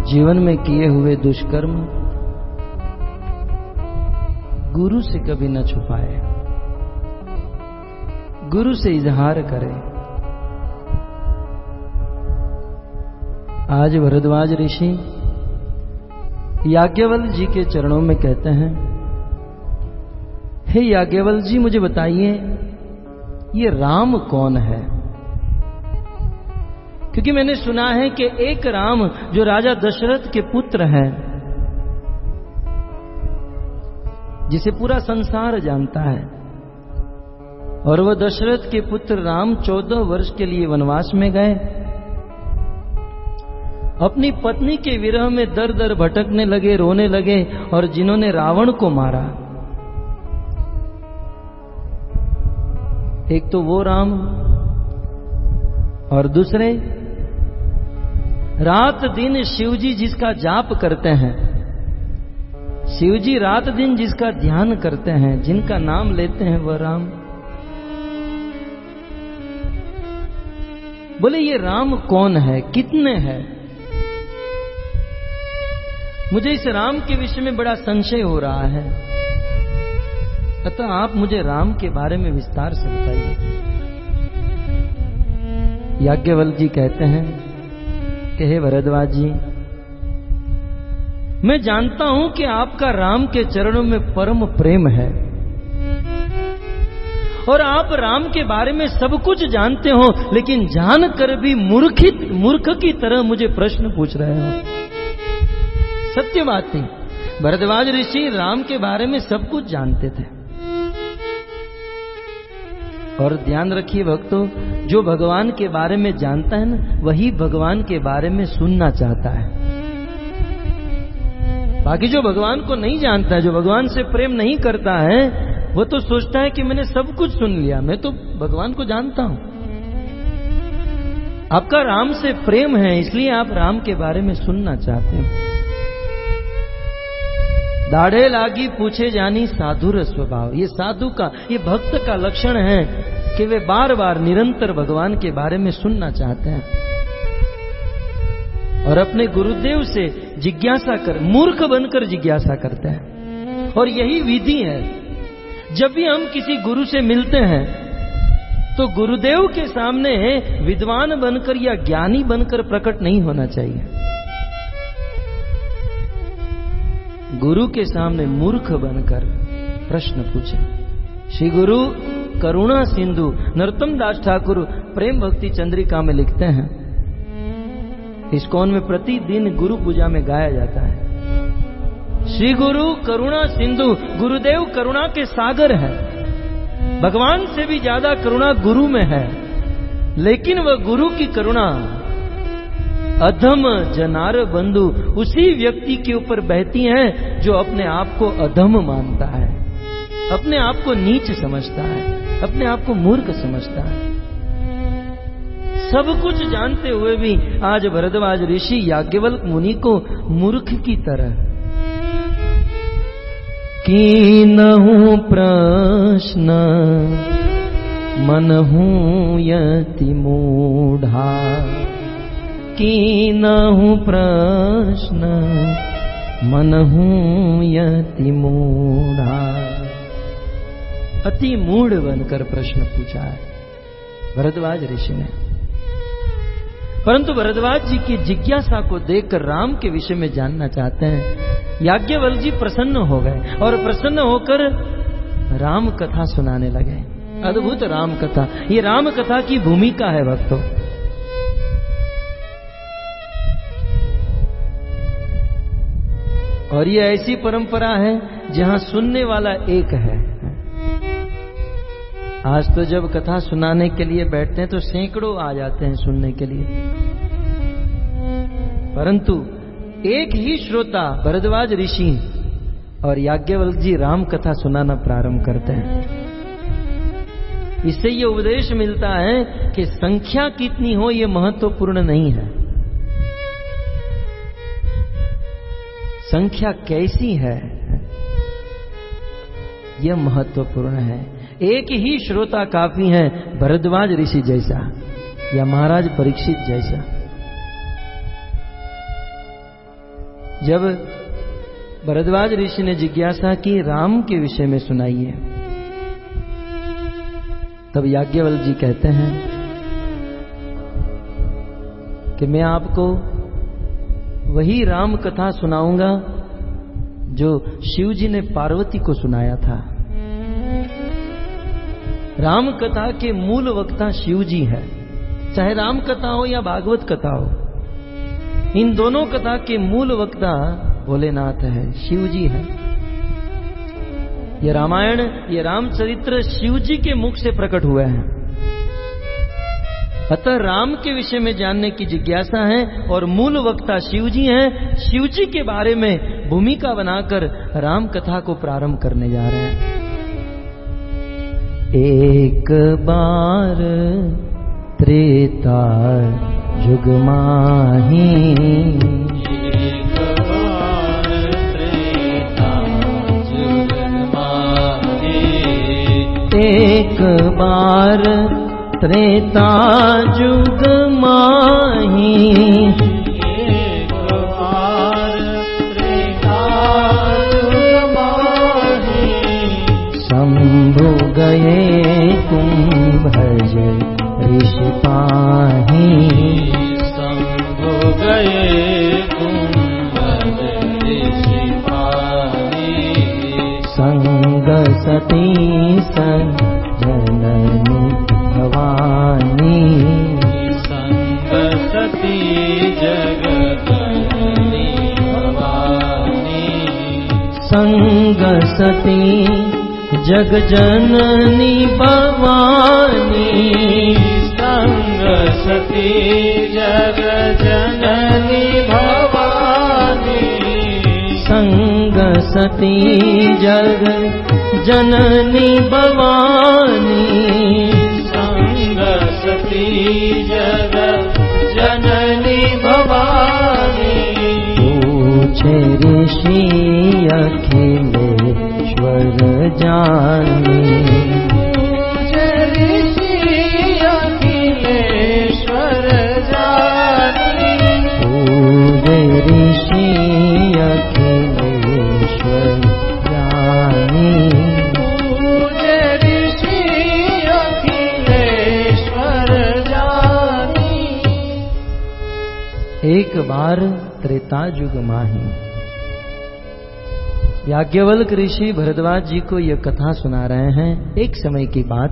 जीवन में किए हुए दुष्कर्म गुरु से कभी न छुपाए, गुरु से इजहार करे। आज भरद्वाज ऋषि याज्ञवल्क्य जी के चरणों में कहते हैं, हे याज्ञवल्क्य जी, मुझे बताइए ये राम कौन है? क्योंकि मैंने सुना है कि एक राम जो राजा दशरथ के पुत्र हैं, जिसे पूरा संसार जानता है, और वह दशरथ के पुत्र राम 14 वर्ष के लिए वनवास में गए, अपनी पत्नी के विरह में दर दर भटकने लगे, रोने लगे, और जिन्होंने रावण को मारा, एक तो वो राम और दूसरे रात दिन शिवजी जिसका जाप करते हैं, शिवजी रात दिन जिसका ध्यान करते हैं, जिनका नाम लेते हैं, वह राम। बोले ये राम कौन है, कितने हैं? मुझे इस राम के विषय में बड़ा संशय हो रहा है, अतः आप मुझे राम के बारे में विस्तार से बताइए। याज्ञवल्क्य जी कहते हैं कि हे भरद्वाज जी, मैं जानता हूं कि आपका राम के चरणों में परम प्रेम है, और आप राम के बारे में सब कुछ जानते हो, लेकिन जानकर भी मूर्ख की तरह मुझे प्रश्न पूछ रहे हो। सत्य बात नहीं, भरद्वाज ऋषि राम के बारे में सब कुछ जानते थे। और ध्यान रखिए भक्तों, जो भगवान के बारे में जानता है ना, वही भगवान के बारे में सुनना चाहता है। बाकी जो भगवान को नहीं जानता है, जो भगवान से प्रेम नहीं करता है, वो तो सोचता है कि मैंने सब कुछ सुन लिया, मैं तो भगवान को जानता हूं। आपका राम से प्रेम है, इसलिए आप राम के बारे में सुनना चाहते हो। दाढ़े लागी पूछे जानी साधुर स्वभाव, ये साधु का, ये भक्त का लक्षण है कि वे बार बार निरंतर भगवान के बारे में सुनना चाहते हैं, और अपने गुरुदेव से जिज्ञासा कर, मूर्ख बनकर जिज्ञासा करते हैं। और यही विधि है, जब भी हम किसी गुरु से मिलते हैं तो गुरुदेव के सामने विद्वान बनकर या ज्ञानी बनकर प्रकट नहीं होना चाहिए। गुरु के सामने मूर्ख बनकर प्रश्न पूछे। श्री गुरु करुणा सिंधु नरोत्तम दास ठाकुर प्रेम भक्ति चंद्रिका में लिखते हैं, इस्कॉन में प्रतिदिन गुरु पूजा में गाया जाता है, श्री गुरु करुणा सिंधु, गुरुदेव करुणा के सागर है। भगवान से भी ज्यादा करुणा गुरु में है, लेकिन वह गुरु की करुणा अधम जनार बंधु उसी व्यक्ति के ऊपर बहती है जो अपने आप को अधम मानता है, अपने आप को नीच समझता है, अपने आप को मूर्ख समझता है। सब कुछ जानते हुए भी आज भरद्वाज ऋषि याज्ञवल्क्य मुनि को मूर्ख की तरह कीनहु प्रश्न मनहु यति मूढ़ा, कीनहु प्रश्न मनहु यति मूढ़ा। अति मूढ़ बनकर प्रश्न पूछा है भरद्वाज ऋषि ने। परंतु भरद्वाज जी की जिज्ञासा को देखकर राम के विषय में जानना चाहते हैं। याज्ञवल्क्य जी प्रसन्न हो गए और प्रसन्न होकर राम कथा सुनाने लगे। अद्भुत राम कथा, ये राम कथा की भूमिका है भक्तों। और ये ऐसी परंपरा है जहां सुनने वाला एक है। आज तो जब कथा सुनाने के लिए बैठते हैं तो सैकड़ों आ जाते हैं सुनने के लिए, परंतु एक ही श्रोता भरद्वाज ऋषि और याज्ञवल्क्य जी राम कथा सुनाना प्रारंभ करते हैं। इससे ये उपदेश मिलता है कि संख्या कितनी हो ये महत्वपूर्ण नहीं है, संख्या कैसी है यह महत्वपूर्ण है। एक ही श्रोता काफी है, भरद्वाज ऋषि जैसा या महाराज परीक्षित जैसा। जब भरद्वाज ऋषि ने जिज्ञासा की राम के विषय में सुनाइए, तब याज्ञवल्क्य जी कहते हैं कि मैं आपको वही राम कथा सुनाऊंगा जो शिव जी ने पार्वती को सुनाया था। राम कथा के मूल वक्ता शिव जी है, चाहे राम कथा हो या भागवत कथा हो, इन दोनों कथा के मूल वक्ता भोलेनाथ है, शिव जी है। ये रामायण, ये रामचरित्र शिव जी के मुख से प्रकट हुए हैं। अतः राम के विषय में जानने की जिज्ञासा है और मूल वक्ता शिव जी हैं। शिव जी के बारे में भूमिका बनाकर राम कथा को प्रारंभ करने जा रहे हैं। एक बार त्रेता युग माही, एक बार त्रेता युग माही, एक बार त्रेता युग माही, एक बार त्रेता युग माही, शंभु गए कुंभज ऋषि पाही, शंभु गए कुंभज ऋषि पाही, संग सती जननी भवानी, संग सती जगदनी भवानी, संग सती जग जननी भवानी, संग सती जग जननी भवानी, संग सती जग जननी भवानी, संग सती जग जननी भवानी, पूछे ऋषि अखिलेश्वर जानी, पूछे ऋषि अखिलेश्वर जानी, पूरे ऋषि अखिलेश्वर जानी, पूछे ऋषि अखिलेश्वर जानी। एक बार त्रेता युग माही। याज्ञवल्क्य ऋषि भरद्वाज जी को यह कथा सुना रहे हैं। एक समय की बात,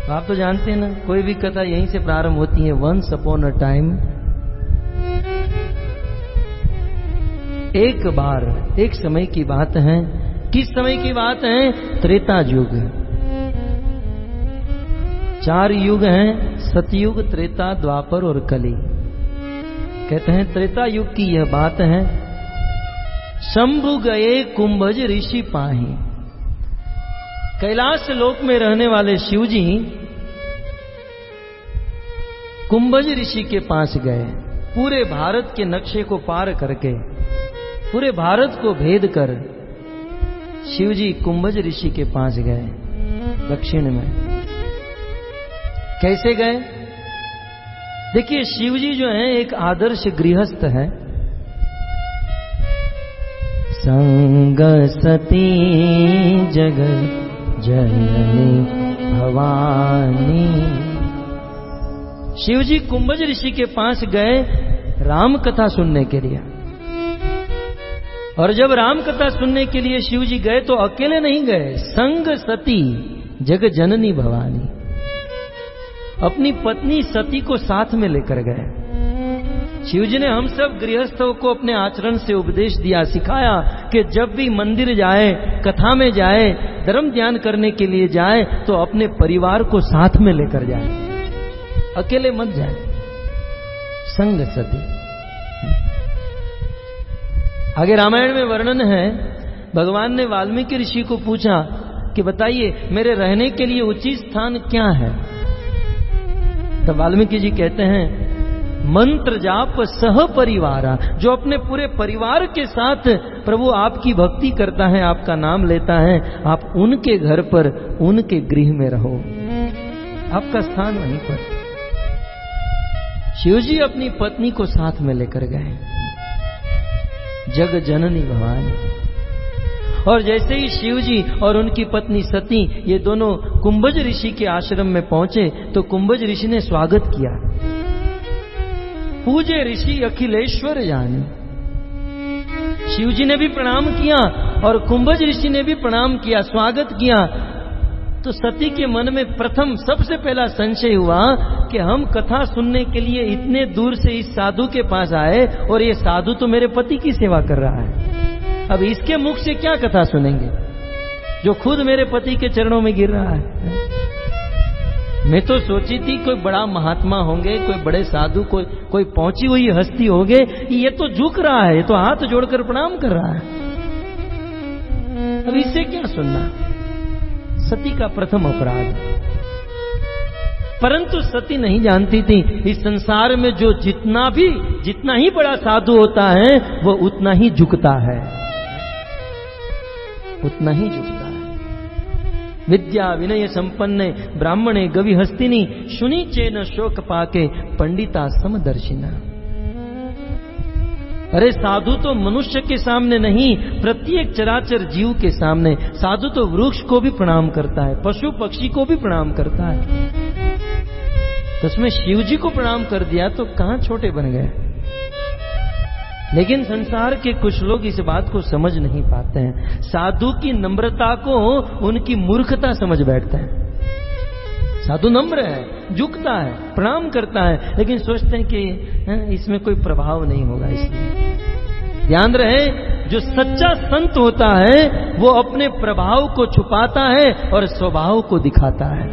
आप तो जानते हैं ना, कोई भी कथा यहीं से प्रारंभ होती है, वंस अपॉन अ टाइम। एक बार, एक समय की बात है। किस समय की बात है? त्रेता युग। 4 युग हैं, सतयुग, त्रेता, द्वापर और कली। कहते हैं त्रेता युग की यह बात है। शंभु गए कुंभज ऋषि पाही। कैलाश लोक में रहने वाले शिव जी कुंभज ऋषि के पास गए। पूरे भारत के नक्शे को पार करके, पूरे भारत को भेद कर शिव जी कुंभज ऋषि के पास गए, दक्षिण में। कैसे गए? देखिए, शिव जी जो है एक आदर्श गृहस्थ है। संग सती जगत जननी भवानी। शिव जी कुंभज ऋषि के पास गए राम कथा सुनने के लिए। और जब राम कथा सुनने के लिए शिव जी गए तो अकेले नहीं गए, संग सती जग जननी भवानी, अपनी पत्नी सती को साथ में लेकर गए। शिव जी ने हम सब गृहस्थों को अपने आचरण से उपदेश दिया, सिखाया कि जब भी मंदिर जाए, कथा में जाए, धर्म ध्यान करने के लिए जाए तो अपने परिवार को साथ में लेकर जाए, अकेले मत जाए। संग सती। आगे रामायण में वर्णन है, भगवान ने वाल्मीकि ऋषि को पूछा कि बताइए मेरे रहने के लिए उचित स्थान क्या है। तब वाल्मीकि जी कहते हैं, मंत्र जाप सह परिवारा। जो अपने पूरे परिवार के साथ प्रभु आपकी भक्ति करता है, आपका नाम लेता है, आप उनके घर पर, उनके गृह में रहो, आपका स्थान वहीं पर। शिव जी अपनी पत्नी को साथ में लेकर गए। जग जननी भवानी। और जैसे ही शिव जी और उनकी पत्नी सती ये दोनों कुंभज ऋषि के आश्रम में पहुंचे तो कुंभज ऋषि ने स्वागत किया। पूजे ऋषि अखिलेश्वर जानी। शिव जी ने भी प्रणाम किया और कुंभज ऋषि ने भी प्रणाम किया, स्वागत किया। तो सती के मन में प्रथम सबसे पहला संशय हुआ कि हम कथा सुनने के लिए इतने दूर से इस साधु के पास आए और ये साधु तो मेरे पति की सेवा कर रहा है, अब इसके मुख से क्या कथा सुनेंगे जो खुद मेरे पति के चरणों में गिर रहा है। मैं तो सोची थी कोई बड़ा महात्मा होंगे, कोई बड़े साधु, कोई पहुंची हुई हस्ती होंगे, ये तो झुक रहा है, ये तो हाथ जोड़कर प्रणाम कर रहा है, अब इससे क्या सुनना। सती का प्रथम अपराध। परंतु सती नहीं जानती थी इस संसार में जो जितना ही बड़ा साधु होता है वो उतना ही झुकता है, उतना ही झुकता है। विद्या विनय संपन्ने ब्राह्मणे गवि हस्तिनी शुनि चेन शोक पाके पंडिता समदर्शिना। अरे साधु तो मनुष्य के सामने नहीं, प्रत्येक चराचर जीव के सामने। साधु तो वृक्ष को भी प्रणाम करता है, पशु पक्षी को भी प्रणाम करता है। तो उसमें शिव जी को प्रणाम कर दिया तो कहां छोटे बन गए। लेकिन संसार के कुछ लोग इस बात को समझ नहीं पाते हैं। साधु की नम्रता को उनकी मूर्खता समझ बैठते हैं। साधु नम्र है, झुकता है, प्रणाम करता है, लेकिन सोचते हैं कि इसमें कोई प्रभाव नहीं होगा। इसलिए ध्यान रहे, जो सच्चा संत होता है वो अपने प्रभाव को छुपाता है और स्वभाव को दिखाता है।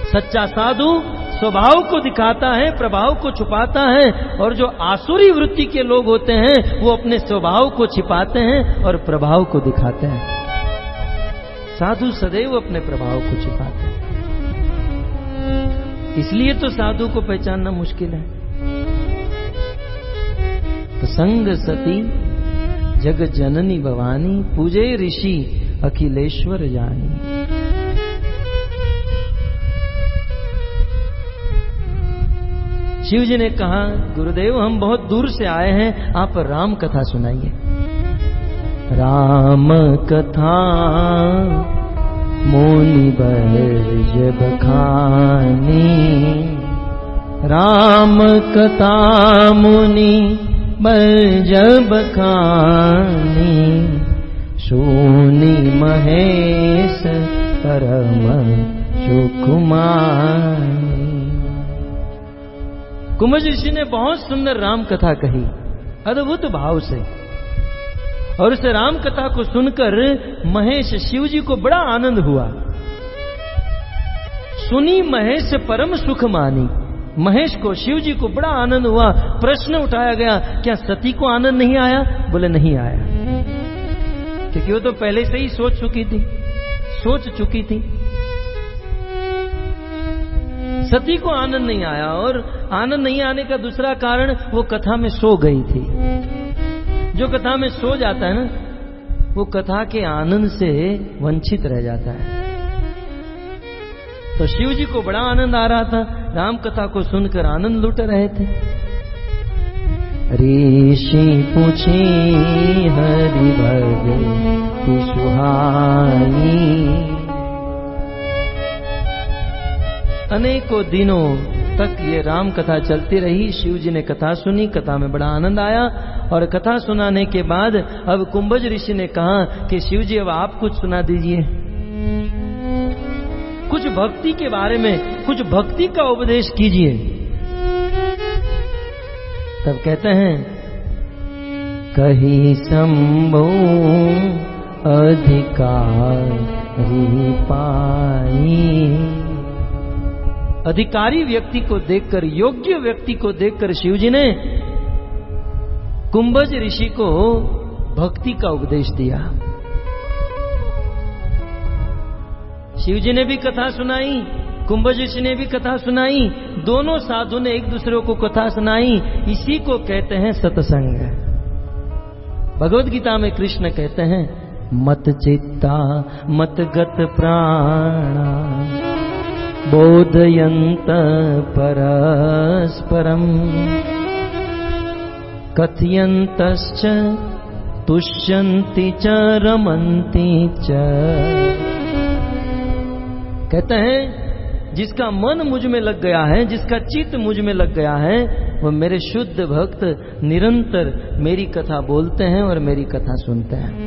सच्चा साधु स्वभाव को दिखाता है, प्रभाव को छुपाता है, और जो आसुरी वृत्ति के लोग होते हैं वो अपने स्वभाव को छिपाते हैं और प्रभाव को दिखाते हैं। साधु सदैव अपने प्रभाव को छिपाते हैं, इसलिए तो साधु को पहचानना मुश्किल है। तो संग सती जग जननी भवानी, पूजे ऋषि अखिलेश्वर जानी। शिव जी ने कहा, गुरुदेव हम बहुत दूर से आए हैं, आप राम कथा सुनाइए। राम कथा मुनि बरज बखानी, राम कथा मुनि बरज बखानी, सुनी महेश परम सुकुमानी। कुंभज ऋषि ने बहुत सुंदर राम कथा कही, अद्भुत भाव से, और उस राम कथा को सुनकर महेश शिव जी को बड़ा आनंद हुआ। सुनी महेश परम सुख मानी, महेश को शिव जी को बड़ा आनंद हुआ। प्रश्न उठाया गया, क्या सती को आनंद नहीं आया? बोले नहीं आया, क्योंकि वो तो पहले से ही सोच चुकी थी। सती को आनंद नहीं आया, और आनंद नहीं आने का दूसरा कारण वो कथा में सो गई थी। जो कथा में सो जाता है ना, वो कथा के आनंद से वंचित रह जाता है। तो शिव जी को बड़ा आनंद आ रहा था, राम कथा को सुनकर आनंद लूट रहे थे। ऋषि पूछे हरि भक्ति सुहाई, अनेकों दिनों तक ये राम कथा चलती रही। शिव जी ने कथा सुनी, कथा में बड़ा आनंद आया, और कथा सुनाने के बाद अब कुंभज ऋषि ने कहा कि शिव जी अब आप कुछ सुना दीजिए, कुछ भक्ति के बारे में, कुछ भक्ति का उपदेश कीजिए। तब कहते हैं, कही शंभो अधिकारी पाई। अधिकारी व्यक्ति को देखकर, योग्य व्यक्ति को देखकर शिव जी ने कुंभज ऋषि को भक्ति का उपदेश दिया। शिव जी ने भी कथा सुनाई, कुंभज ऋषि ने भी कथा सुनाई, दोनों साधु ने एक दूसरे को कथा सुनाई। इसी को कहते हैं सत्संग। भगवद गीता में कृष्ण कहते हैं, मत चित्ता मत गत प्राणा बोधयन्त परस्परम कथयन्तश्च तुष्यन्ति च रमन्ति च। कहते हैं जिसका मन मुझ में लग गया है, जिसका चित्त मुझ में लग गया है, वह मेरे शुद्ध भक्त निरंतर मेरी कथा बोलते हैं और मेरी कथा सुनते हैं।